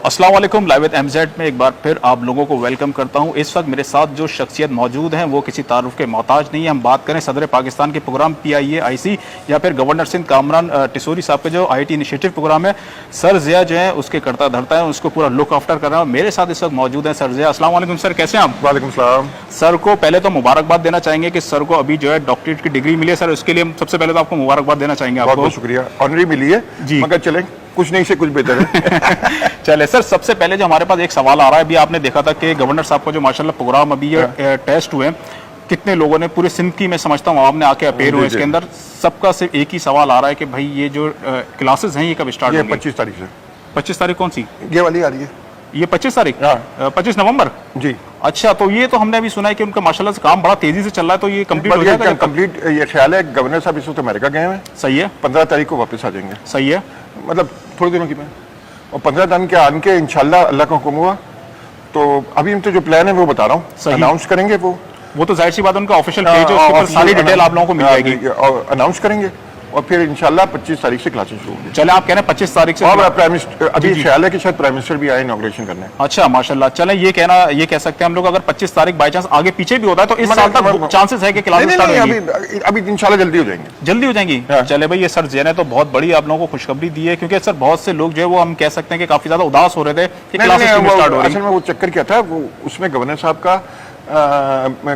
अस्सलाम वालेकुम। Live with Mz में एक बार फिर आप लोगों को वेलकम करता हूं। इस वक्त मेरे साथ जो शख्सियत मौजूद हैं वो किसी तारुफ के मोहताज नहीं है। हम बात करें सदर पाकिस्तान के प्रोग्राम PIA IC या फिर गवर्नर सिंध कामरान टिसोरी साहब के जो IT इनिशिएटिव प्रोग्राम है, सर ज़िया जो है उसके करता धरता है, उसको पूरा लुक आफ्टर कर रहा है। मेरे साथ इस वक्त मौजूद है सर ज़िया। अस्सलाम वालेकुम सर, कैसे हैं आप? वालेकुम सलाम। सर को पहले तो मुबारकबाद देना चाहेंगे कि सर को अभी जो है डॉक्टरेट की डिग्री मिली है। सर उसके लिए हम सबसे पहले तो आपको मुबारकबाद देना चाहेंगे। बहुत बहुत शुक्रिया। ऑनरी मिली है जी, मगर चलें कुछ नहीं से कुछ बेहतर है। चले सर, सबसे पहले जो हमारे पास एक सवाल आ रहा है, अभी आपने देखा था कि गवर्नर साहब का जो माशाल्लाह प्रोग्राम अभी ये टेस्ट हुए, कितने लोगों ने पूरे सिंध की, मैं समझता हूँ आपने आके अपेयर हुए इसके अंदर, सबका सिर्फ एक ही सवाल आ रहा है कि भाई ये जो क्लासेस हैं ये कब स्टार्ट होंगी? 25 तारीख से। 25 तारीख कौन सी? ये वाली आ रही है ये 25 तारीख, 25 नवंबर जी। अच्छा, तो ये तो हमने अभी सुना है कि उनका माशाल्लाह से काम बड़ा तेजी से चल रहा है, तो ये कंप्लीट हो जाएगा? कंप्लीट ये ख्याल है। गवर्नर साहब इस वक्त अमेरिका गए हैं। सही है। 15 तारीख को वापस आ जाएंगे। सही है, मतलब थोड़े दिनों की बात। और 15 दिन के आने के इंशाल्लाह अल्लाह का हुक्म हुआ तो अभी हम तो जो प्लान है वो बता रहा हूँ, अनाउंस करेंगे। वो तो जाहिर सी बात उनका ऑफिशियल पेज है, उसके ऊपर सारी डिटेल आप लोगों को मिल जाएगी और अनाउंस करेंगे और फिर इंशाल्लाह 25 तारीख से क्लासेस शुरू होंगी। चले, आप कह रहे हैं 25 तारीख से? और प्राइम मिनिस्टर अभी ख्याल है कि शायद प्राइम मिनिस्टर भी आए इनॉग्रेशन करने। अच्छा माशाल्लाह। चलें, ये कह सकते हैं हम लोग, अगर 25 तारीख बाई चांस आगे पीछे भी होता है तो इस साल तक चांसेस है कि क्लासेस स्टार्ट होंगी? अभी इंशाल्लाह जल्दी हो जाएंगे। जल्दी हो जाएंगी। चले भाई, ये सर ज़िया ने तो बहुत बड़ी आप लोगों को खुशखबरी दी है, क्योंकि सर बहुत से लोग जो है वो हम कह सकते हैं कि काफी ज्यादा उदास हो रहे थे कि क्लासेस स्टार्ट हो रही है। असल में वो चक्कर क्या था, वो उसमें गवर्नर साहब का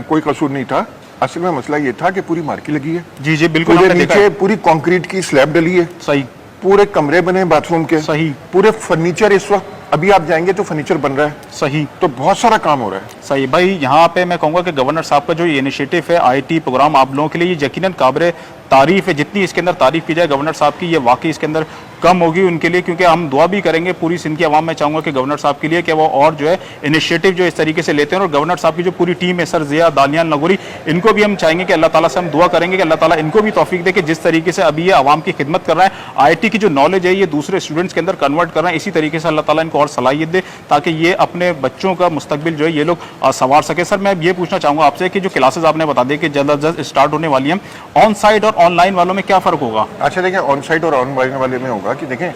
कोई कसूर नहीं था। असल में मसला ये था कि पूरी मार्की लगी है। जी जी बिल्कुल, नीचे पूरी कंक्रीट की स्लैब डली है। सही। पूरे कमरे बने बाथरूम के। सही। पूरे फर्नीचर इस वक्त अभी आप जाएंगे तो फर्नीचर बन रहा है। सही। तो बहुत सारा काम हो रहा है। सही भाई, यहाँ पे मैं कहूँगा कि गवर्नर साहब का जो ये इनिशिएटिव है IT प्रोग्राम आप लोगों के लिए, ये यकीनन काबिल तारीफ है। जितनी इसके अंदर तारीफ की जाए गवर्नर साहब की, ये वाकई इसके अंदर कम होगी उनके लिए, क्योंकि हम दुआ भी करेंगे पूरी सिंध की आवाम। मैं चाहूँगा कि गवर्नर साहब के लिए कि वो और जो है इनिशिएटिव जो इस तरीके से लेते हैं, और गवर्नर साहब की जो पूरी टीम है, सर ज़िया, दानियाल नगोरी, इनको भी हम चाहेंगे कि अल्लाह ताला से हम दुआ करेंगे कि अल्लाह ताला इनको भी तौफीक दे कि जिस तरीके से अभी ये आवाम की खिदमत कर रहा है, IT की जो नॉलेज है ये दूसरे स्टूडेंट्स के अंदर कन्वर्ट कर रहे हैं, इसी तरीके से अल्लाह ताला इनको और सलाहियत दे ताकि ये अपने बच्चों का मुस्तकबिल जो है ये लोग संवार सके। सर मैं ये पूछना चाहूँगा आपसे कि जो क्लासेस आपने बता दी कि जल्द अज जल्द स्टार्ट होने वाली हैं, ऑन साइट और ऑनलाइन वालों में क्या फ़र्क होगा? अच्छा देखिए, ऑन साइट और ऑनलाइन वाले में होगा कि देखें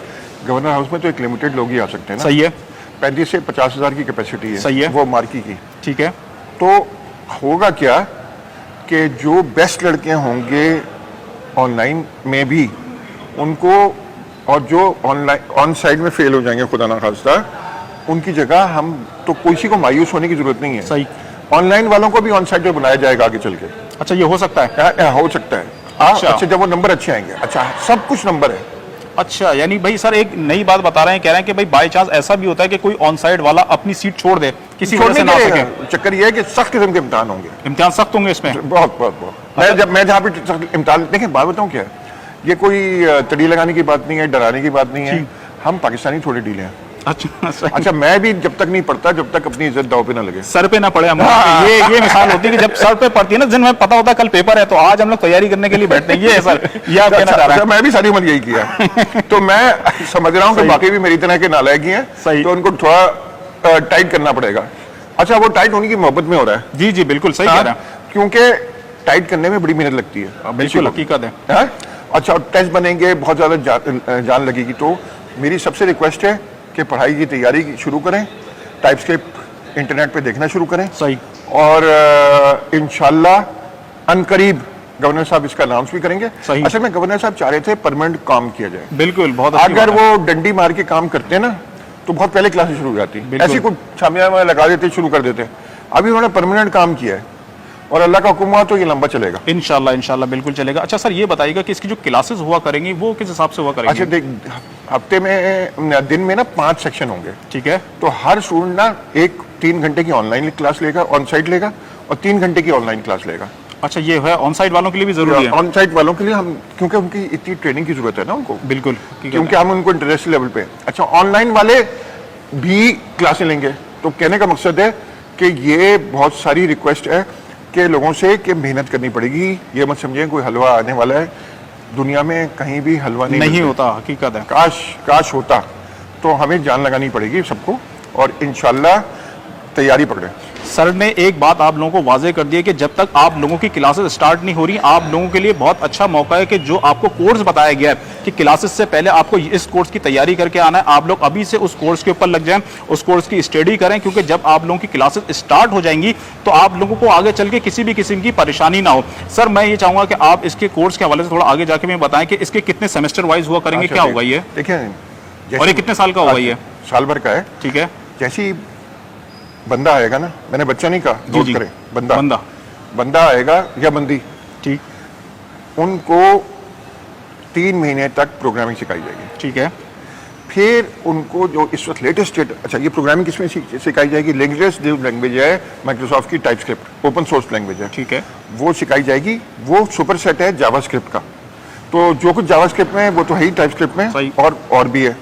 गवर्नर हाउस में तो एक लिमिटेड लोग ही आ सकते हैं ना। सही है। 35 से 50 हज़ार की कैपेसिटी है। सही है। वो मार्की की। ठीक है। तो होगा क्या कि जो बेस्ट लड़के होंगे ऑनलाइन में भी उनको, और जो ऑनलाइन ऑन साइड में फेल हो जाएंगे खुदा ना खास्ता, उनकी जगह हम तो किसी को मायूस होने की जरूरत नहीं है। सही। ऑनलाइन वालों को भी ऑन साइड पे बनाया जाएगा आगे चल के। अच्छा, ये हो सकता है? हो सकता है। अच्छा, जब वो नंबर अच्छे आएंगे। अच्छा, सब कुछ नंबर है। अच्छा, यानी भाई सर एक नई बात बता रहे हैं, कह रहे हैं कि भाई बाय चांस ऐसा भी होता है कि कोई ऑन साइड वाला अपनी सीट छोड़ दे, किसी वजह से ना आ सके। चक्कर ये है कि सख्त किस्म के इम्तिहान होंगे। इम्तिहान सख्त होंगे इसमें? बहुत बहुत बहुत। मैं जहाँ पे इम्तिहान, देखें बात बताऊँ क्या है, ये कोई तड़ी लगाने की बात नहीं है, डराने की बात नहीं है। हम पाकिस्तानी थोड़े ढीले हैं। अच्छा, मैं भी जब तक नहीं पढ़ता जब तक अपनी इज्जत दाव पे ना लगे, सर पे ना पड़े हम। ये मिसाल होती है कि जब सर पे पड़ती है ना, जिन में पता होता है कल पेपर है तो आज हम लोग तैयारी करने के लिए बैठते हैं। ये है सर, ये आप कहना चाह रहे हैं? मैं भी सारी उम्र यही किया। तो मैं समझ रहा हूँ कि बाकी भी मेरी तरह के नालायक ही हैं, तो उनको थोड़ा टाइट करना पड़ेगा। अच्छा, वो टाइट होने की मोहब्बत में हो रहा है। जी जी बिल्कुल सही कह रहे हैं, क्योंकि टाइट करने में बड़ी मेहनत लगती है। बिल्कुल हकीकत है। अच्छा, टेस्ट बनेंगे, बहुत ज्यादा जान लगेगी। तो मेरी सबसे रिक्वेस्ट है कि पढ़ाई की तैयारी शुरू करें, टाइपस्क्रिप्ट इंटरनेट पे देखना शुरू करें। सही। और इंशाल्लाह अनकरीब गवर्नर साहब इसका अनाउंस भी करेंगे। सही। असल में गवर्नर साहब चाह रहे थे परमानेंट काम किया जाए। बिल्कुल, बहुत अगर वो डंडी मार के काम करते हैं ना तो बहुत पहले क्लासेस शुरू हो जाती, ऐसी कुछ छामिया लगा देते, शुरू कर देते। अभी उन्होंने परमानेंट काम किया है और अल्लाह का हुक्म हुआ तो ये लंबा चलेगा। इंशाल्लाह बिल्कुल चलेगा। अच्छा सर, ये बताइएगा कि इसकी जो क्लासेस हुआ करेंगी वो किस हिसाब से हुआ करेंगी? अच्छा देख, हफ्ते में दिन में ना 5 सेक्शन होंगे। ठीक है। तो हर स्टूडेंट ना 3 घंटे की ऑनलाइन क्लास लेगा, ऑन साइट लेगा, और 3 घंटे की ऑनलाइन क्लास लेगा। अच्छा, ये है ऑन साइट वालों के लिए भी जरूरी है? ऑन साइट वालों के लिए हम, क्योंकि उनकी इतनी ट्रेनिंग की जरूरत है ना उनको। बिल्कुल, क्योंकि हम उनको इंटरनेशनल लेवल पे। अच्छा, ऑनलाइन वाले भी क्लासें लेंगे। तो कहने का मकसद है कि ये बहुत सारी रिक्वेस्ट है कि लोगों से कि मेहनत करनी पड़ेगी। ये मत समझें कोई हलवा आने वाला है, दुनिया में कहीं भी हलवा नहीं होता, हकीकत है। काश होता। तो हमें जान लगानी पड़ेगी सबको, और इंशाल्लाह तैयारी पकड़ें। सर ने एक बात आप लोगों को वाजे कर दी है कि जब तक आप लोगों की क्लासेस स्टार्ट नहीं हो रही, आप लोगों के लिए बहुत अच्छा मौका है कि जो आपको कोर्स बताया गया है कि क्लासेस से पहले आपको इस कोर्स की तैयारी करके आना है, आप लोग अभी से उस कोर्स के ऊपर लग जाएं, उस कोर्स की स्टडी करें, क्योंकि जब आप लोगों की क्लासेस स्टार्ट हो जाएंगी तो आप लोगों को आगे चल के किसी भी किस्म की परेशानी ना हो। सर मैं ये चाहूंगा कि आप इसके कोर्स के हवाले से थोड़ा आगे जाके मैं बताएं कि इसके कितने सेमेस्टर वाइज हुआ करेंगे, क्या होगा ये, देखिए और ये कितने साल का होगा ये? साल भर का है। ठीक है, जैसी बंदा आएगा ना, मैंने बच्चा नहीं कहा, नोट जी। करें, बंदा बंदा बंदा आएगा या बंदी, ठीक, उनको 3 महीने तक प्रोग्रामिंग सिखाई जाएगी। ठीक है, फिर उनको जो इस वक्त लेटेस्ट, अच्छा ये प्रोग्रामिंग किसमें सिखाई जाएगी, लेटेस्ट जो लैंग्वेज है माइक्रोसॉफ्ट की टाइपस्क्रिप्ट, ओपन सोर्स लैंग्वेज है, ठीक है, वो सिखाई जाएगी। वो सुपर सेट है जावास्क्रिप्ट का, तो जो कुछ जावास्क्रिप्ट में है वो तो है ही टाइपस्क्रिप्ट में, सही। और भी है।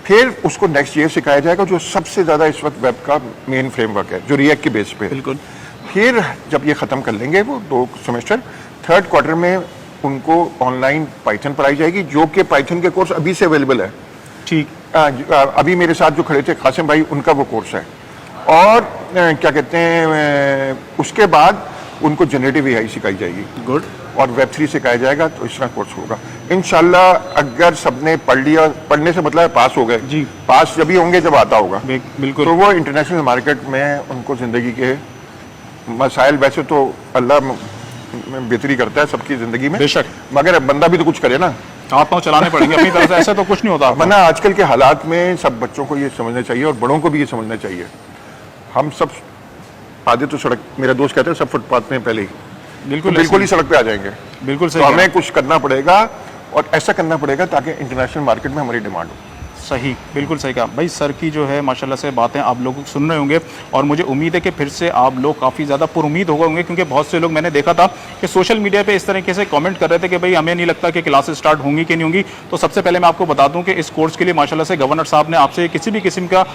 फिर उसको नेक्स्ट ईयर सिखाया जाएगा जो सबसे ज़्यादा इस वक्त वेब का मेन फ्रेमवर्क है, जो रिएक्ट के बेस पे है। बिल्कुल। फिर जब ये ख़त्म कर लेंगे वो 2 सेमेस्टर, थर्ड क्वार्टर में उनको ऑनलाइन पाइथन पढ़ाई जाएगी, जो कि पाइथन के कोर्स अभी से अवेलेबल है। ठीक, अभी मेरे साथ जो खड़े थे कासिम भाई, उनका वो कोर्स है। और क्या कहते हैं, उसके बाद उनको जनरेटिव एआई सिखाई जाएगी, गुड, और वेब 3 सिखाया जाएगा। तो इस तरह कोर्स होगा इंशाल्लाह। अगर सबने पढ़ लिया, पढ़ने से मतलब पास हो गए जी, पास जब ही होंगे जब आता होगा, बिल्कुल, तो वो इंटरनेशनल मार्केट में उनको ज़िंदगी के मसाइल, वैसे तो अल्लाह बेहतरी करता है सबकी ज़िंदगी में, बेशक, मगर बंदा भी तो कुछ करे ना, हाथ पाँव चलाने पड़ेंगे अपनी तरफ से, ऐसा तो कुछ नहीं होता। वरना आजकल के हालात में सब बच्चों को ये समझना चाहिए और बड़ों को भी ये समझना चाहिए। हम सब आधे तो सड़क, मेरा दोस्त कहते हैं सब फुटपाथ में पहले ही, बिल्कुल ही सड़क पे आ जाएंगे। बिल्कुल सही, तो हमें कुछ करना पड़ेगा, और ऐसा करना पड़ेगा ताकि इंटरनेशनल मार्केट में हमारी डिमांड हो। सही, बिल्कुल सही कहा भाई। सर की जो है माशाल्लाह से बातें आप लोग सुन रहे होंगे, और मुझे उम्मीद है कि फिर से आप लोग काफ़ी ज़्यादा पुरुमीद हो गए होंगे, क्योंकि बहुत से लोग मैंने देखा था कि सोशल मीडिया पे इस तरीके से कमेंट कर रहे थे कि भाई हमें नहीं लगता कि क्लासेस स्टार्ट होंगी कि नहीं होंगी। तो सबसे पहले मैं आपको बता दूं कि इस कोर्स के लिए माशाल्लाह से गवर्नर साहब ने आपसे किसी भी किस्म का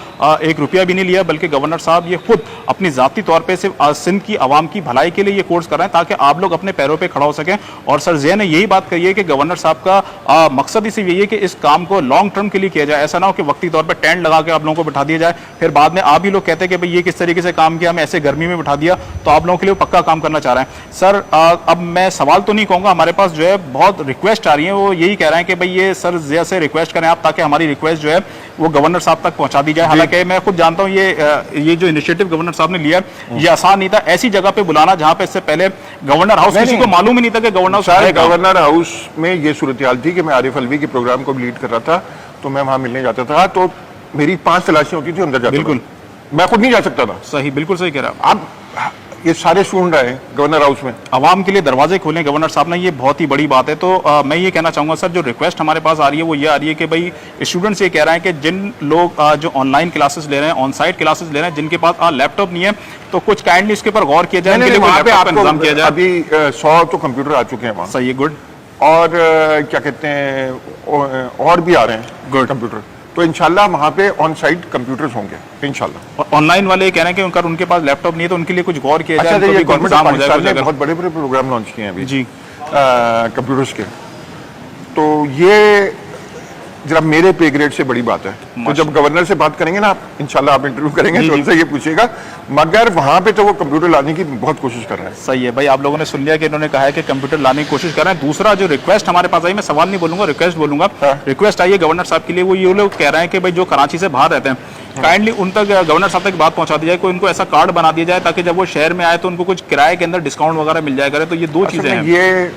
1 रुपया भी नहीं लिया, बल्कि गवर्नर साहब ये खुद अपनी ज़ाती तौर पर सिर्फ सिंध की आवाम की भलाई के लिए ये कोर्स कर रहे हैं, ताकि आप लोग अपने पैरों पर खड़ा हो सकें। और सर जैन ने यही बात कही है कि गवर्नर साहब का मकसद ही सिर्फ यही है कि इस काम को लॉन्ग टर्म के लिए किया जाए, ऐसा ना हो कि वक्ती पर टेंट लगा के आप लोगों को बिठा दिया जाए, फिर बाद में आप ही लोग कहते हैं कि भाई ये किस तरीके से काम किया, हमें ऐसे गर्मी में बिठा दिया। तो आप लोगों के लिए वो पक्का काम करना चाह रहे हैं। सर अब मैं सवाल तो नहीं कहूंगा, हमारे पास जो है बहुत रिक्वेस्ट आ रही है, वो यही कह रहे हैं कि भाई ये सर जैसे रिक्वेस्ट करें आप, ताकि हमारी रिक्वेस्ट जो है वो गवर्नर साहब तक पहुंचा दी जाए। हालांकि मैं खुद जानता हूं ये जो इनिशिएटिव गवर्नर साहब ने लिया ये आसान नहीं था, ऐसी जगह पे बुलाना जहां पे इससे पहले गवर्नर हाउस किसी को मालूम ही नहीं था कि गवर्नर हाउस में ये सूरत हाल थी कि मैं आरिफ अलवी के प्रोग्राम को लीड कर रहा था, तो मैं वहां मिलने जाता था, तो मेरी 5 तलाशियां होती थी अंदर जाता, बिल्कुल मैं खुद नहीं जा सकता था। सही, बिल्कुल सही कह रहा है। अब ये सारे स्टूडेंट आए गवर्नर हाउस में, आवाम के लिए दरवाजे खोलें गवर्नर साहब ने, ये बहुत ही बड़ी बात है। तो मैं ये कहना चाहूंगा सर, जो रिक्वेस्ट हमारे पास आ रही है वो ये आ रही है कि भाई स्टूडेंट्स ये कह रहे हैं कि जिन लोग जो ऑनलाइन क्लासेस ले रहे हैं, ऑन साइट क्लासेस ले रहे हैं, जिनके पास लैपटॉप नहीं है, तो कुछ काइंडली इसके ऊपर गौर किया जाए, वहाँ पे आपको अभी 100 तो कंप्यूटर आ चुके हैं वहाँ। सही है, गुड। और क्या कहते हैं, और भी आ रहे हैं गुड कंप्यूटर, तो इंशाल्लाह वहाँ पे ऑन साइट कंप्यूटर्स होंगे इंशाल्लाह। ऑनलाइन वाले कह रहे हैं कि अगर उनके पास लैपटॉप नहीं है तो उनके लिए कुछ गौर किया जाए। अच्छा, ये गवर्नमेंट ऑफ पाकिस्तान ने बहुत बड़े बड़े प्रोग्राम लॉन्च किए हैं अभी जी कंप्यूटर्स के, तो ये जरा मेरे पे ग्रेड से बड़ी बात है। तो जब गवर्नर से बात करेंगे ना आप, इंशाल्लाह आप इंटरव्यू करेंगे तो उनसे ये पूछिएगा, मगर वहाँ पे तो वो कंप्यूटर लाने की बहुत कोशिश कर रहे हैं। सही है भाई, आप लोगों ने सुन लिया कि इन्होंने कहा है कि कंप्यूटर लाने की कोशिश कर रहे हैं। दूसरा जो रिक्वेस्ट हमारे पास आई, मैं सवाल नहीं बोलूंगा, रिक्वेस्ट बोलूंगा, रिक्वेस्ट आई है गवर्नर साहब के लिए, वो ये लोग कह रहे हैं कि भाई जो कराची से बाहर रहते हैं, काइंडली उन तक गवर्नर साहब तक बात पहुंचा दी जाए, कोई उनको ऐसा कार्ड बना दिया जाए ताकि जब वो शहर में आए तो उनको कुछ किराए के अंदर डिस्काउंट वगैरह मिल जाया करे। तो ये 2 चीजें हैं। ये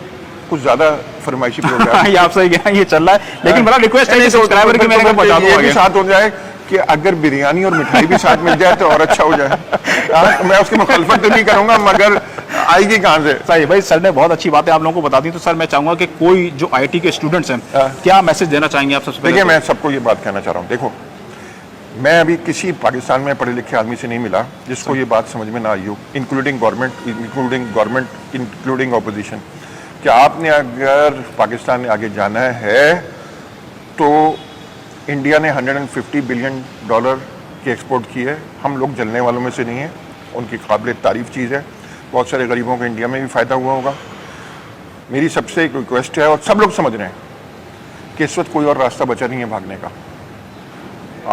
कुछ ज्यादा फरमाइशी प्रोग्राम ये आप सही कह रहे हैं, ये चल रहा है, लेकिन बड़ा रिक्वेस्ट है सब्सक्राइबर की, मैंने पहुंचा दूंगा। ये साथ हो जाए कि अगर बिरयानी और मिठाई भी साथ मिल जाए तो और अच्छा हो जाए। मैं उसकी मुखालफत तो नहीं करूंगा, मगर आएगी कहाँ से। सही भाई, सर ने बहुत अच्छी बातें आप लोगों को बता दी। तो सर मैं चाहूंगा कि कोई जो IT के स्टूडेंट्स हैं, क्या मैसेज देना चाहेंगे आप सबसे पहले? देखिए, मैं सबको ये बात कहना चाह रहा हूँ, देखो मैं अभी किसी पाकिस्तान में पढ़े लिखे आदमी से नहीं मिला जिसको ये बात समझ में ना आई हो, इंक्लूडिंग गवर्नमेंट, इंक्लूडिंग ऑपोजिशन, कि आपने अगर पाकिस्तान में आगे जाना है तो इंडिया ने $150 बिलियन की एक्सपोर्ट की है। हम लोग जलने वालों में से नहीं हैं, उनकी काबिल तारीफ चीज़ है। बहुत सारे गरीबों को इंडिया में भी फ़ायदा हुआ होगा। मेरी सबसे एक रिक्वेस्ट है, और सब लोग समझ रहे हैं कि इस वक्त कोई और रास्ता बचा नहीं है भागने का।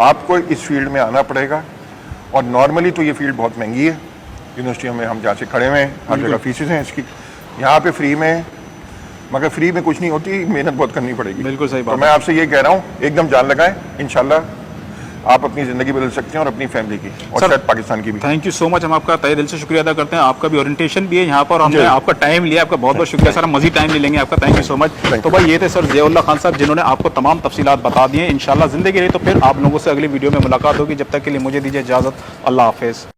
आपको इस फील्ड में आना पड़ेगा और नॉर्मली तो ये फील्ड बहुत महंगी है, यूनिवर्सिटियों में हम जहाँ से खड़े हुए हैं हर जगह फीसेस हैं इसकी, यहाँ पे फ्री में, मगर फ्री में कुछ नहीं होती, मेहनत बहुत करनी पड़ेगी। बिल्कुल सही बात तो मैं आपसे ये कह रहा हूँ एकदम जान लगाएं, इंशाल्लाह आप अपनी ज़िंदगी बदल सकते हैं और अपनी फैमिली की और सर, शायद पाकिस्तान की भी। थैंक यू सो मच, हम आपका तहे दिल से शुक्रिया अदा करते हैं। आपका भी ओरिएंटेशन भी है यहाँ पर, हमने जी। आपका टाइम लिया, आपका बहुत बहुत शुक्रिया सर, हम मजीद टाइम ले लेंगे आपका। Thank you so much. Thank तो भाई ये थे सर ज़ियाउल्लाह खान साहब, जिन्होंने आपको तमाम तफसीलात बता दी हैं। इंशाल्लाह ज़िंदगी रही तो फिर आप लोगों से अगली वीडियो में मुलाकात होगी। जब तक के लिए मुझे दीजिए इजाज़त, अल्लाह हाफिज़।